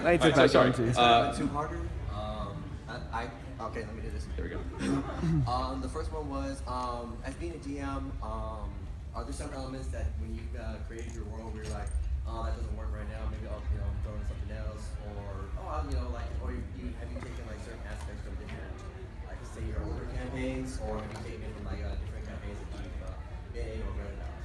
I took so that sorry. too. Two-parter. Okay, let me do this. There we go. The first one was, as being a GM, are there some elements that when you created your world where you're like, oh, that doesn't work right now, maybe I'll throw in something else, or have you taken like certain aspects from different, like say your older campaigns, or have you taken from like different campaigns that you've been in or read about?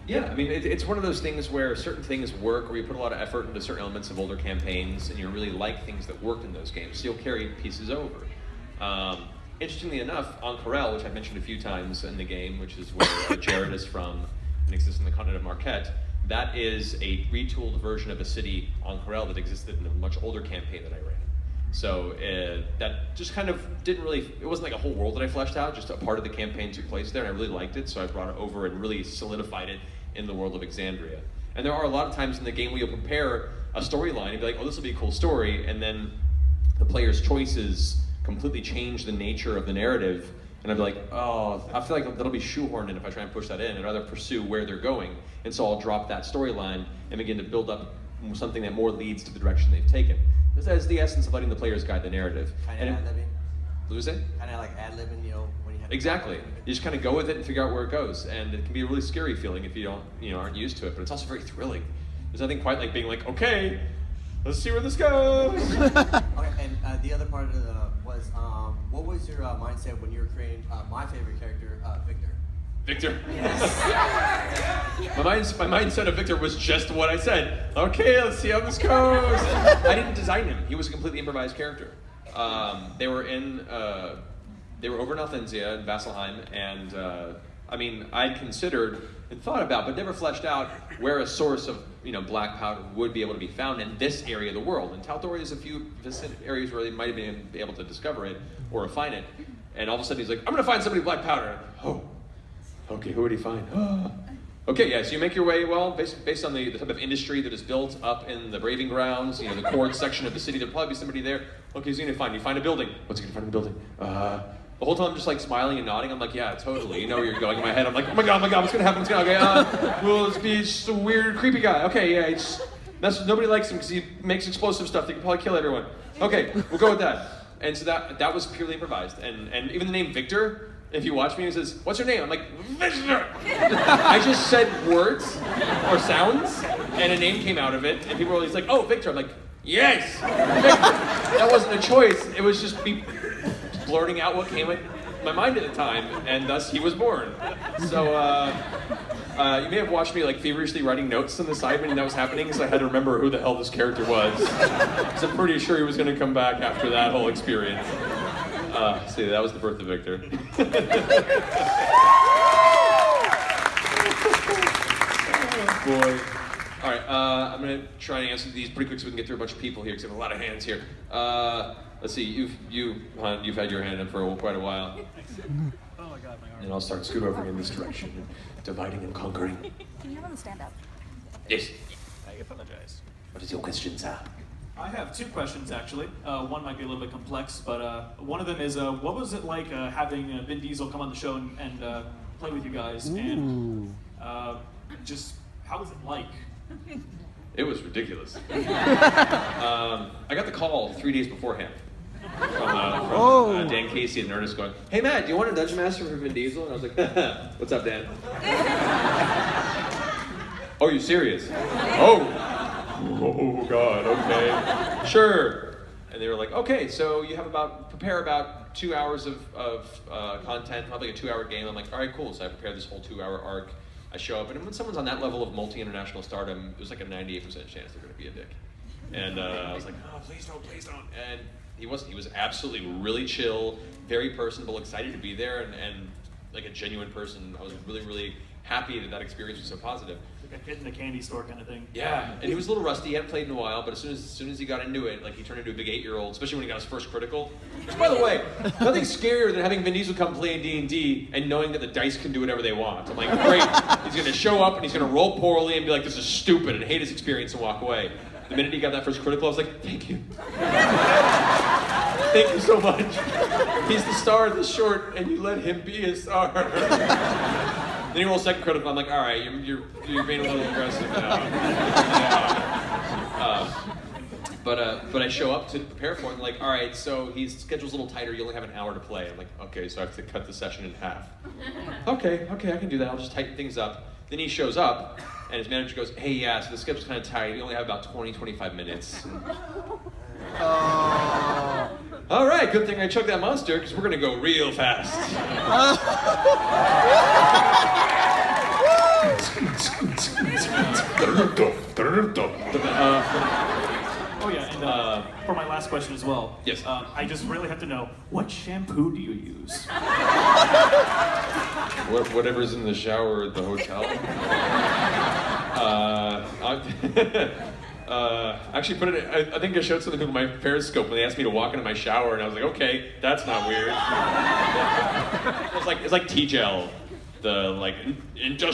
Yeah, I mean, it's one of those things where certain things work, where you put a lot of effort into certain elements of older campaigns, and you really like things that worked in those games, so you'll carry pieces over. Interestingly enough, on Corel, which I've mentioned a few times in the game, which is where Jared is from and exists in the continent of Marquette, that is a retooled version of a city on Corel that existed in a much older campaign that I ran. So that just kind of didn't really, it wasn't like a whole world that I fleshed out, just a part of the campaign took place there, and I really liked it, so I brought it over and really solidified it in the world of Exandria. And there are a lot of times in the game where you'll prepare a storyline and be like, oh, this will be a cool story, and then the player's choices completely change the nature of the narrative, and I'd be like, oh, I feel like that'll be shoehorned in if I try and push that in. I'd rather pursue where they're going, and so I'll drop that storyline and begin to build up something that more leads to the direction they've taken. This is the essence of letting the players guide the narrative. Kind of ad-libbing? What was it? Kind of like ad-libbing, when you have Exactly. You just kind of go with it and figure out where it goes, and it can be a really scary feeling if you aren't used to it, but it's also very thrilling. There's nothing quite like being like, okay, let's see where this goes. Okay, and the other part of it was, what was your mindset when you were creating my favorite character, Victor? Victor. Yes. My mindset of Victor was just what I said. Okay, let's see how this goes. I didn't design him. He was a completely improvised character. They were over in Althensia in Vasselheim, and I'd considered and thought about, but never fleshed out where a source of black powder would be able to be found in this area of the world. And Tal'Dorei is a few areas where they might have been able to discover it or refine it. And all of a sudden he's like, I'm going to find somebody with black powder. Oh, okay, who would he find? Okay, yeah, so you make your way, based on the type of industry that is built up in the Braving Grounds, the quartz section of the city, there'll probably be somebody there. Okay, who's he going to find? You find a building. What's he going to find in the building? The whole time I'm just like smiling and nodding. I'm like, yeah, totally. You know where you're going. In my head, I'm like, oh my god, what's gonna happen? Will this be just a weird, creepy guy? Okay, yeah, nobody likes him because he makes explosive stuff that can probably kill everyone. Okay, we'll go with that. And so that was purely improvised. And even the name Victor, if you watch me, he says, what's your name? I'm like, Victor! I just said words or sounds, and a name came out of it, and people were always like, oh, Victor. I'm like, yes, Victor. That wasn't a choice. It was just me blurting out what came in my mind at the time, and thus he was born. So you may have watched me like feverishly writing notes on the side when that was happening, because I had to remember who the hell this character was. So I'm pretty sure he was going to come back after that whole experience. See, that was the birth of Victor. Oh, boy. All right, I'm going to try and answer these pretty quick so we can get through a bunch of people here, because I have a lot of hands here. Let's see, you've had your hand up for quite a while. Oh my god, my arm. And I'll start scoot over in this direction, dividing and conquering. Can you have them stand up? Yes. I apologize. What is your question, sir? I have two questions actually. One might be a little bit complex, but one of them is, what was it like having Vin Diesel come on the show and play with you guys? Ooh. And just how was it like? It was ridiculous. I got the call 3 days beforehand from Dan Casey at Nerdist going, hey Matt, do you want a Dungeon Master for Vin Diesel? And I was like, what's up, Dan? Oh, you serious? Oh God, okay. Sure. And they were like, okay, so you have prepare about 2 hours of content, probably a 2-hour game. I'm like, all right, cool. So I prepared this whole 2-hour arc. I show up, and when someone's on that level of multi-international stardom, there's like a 98% chance they're going to be a dick. And I was like, oh, please don't. And he wasn't. He was absolutely really chill, very personable, excited to be there, and like a genuine person. I was really, really happy that experience was so positive. Like a kid in a candy store kind of thing. Yeah, and he was a little rusty. He hadn't played in a while, but as soon as he got into it, like he turned into a big 8-year-old, especially when he got his first critical. Which, by the way, nothing scarier than having Vin Diesel come play in D&D and knowing that the dice can do whatever they want. I'm like, great. He's going to show up and he's going to roll poorly and be like, this is stupid, and hate his experience and walk away. The minute he got that first critical, I was like, thank you. Thank you so much. He's the star of the short, and you let him be a star. Then he rolls second critical. I'm like, all right, you're being a little aggressive now. But I show up to prepare for it, and like, all right, so his schedule's a little tighter, you only have an hour to play. I'm like, okay, so I have to cut the session in half. Okay, I can do that, I'll just tighten things up. Then he shows up, and his manager goes, hey, yeah, so the schedule's kind of tight, we only have about 25 minutes. All right, good thing I chugged that monster, because we're gonna go real fast. Oh yeah, and for my last question as well. Yes. I just really have to know, what shampoo do you use? Whatever's in the shower at the hotel. Actually put it, I think I showed something to my Periscope when they asked me to walk into my shower, and I was like, okay, that's not weird. It's like T-gel, the like industrial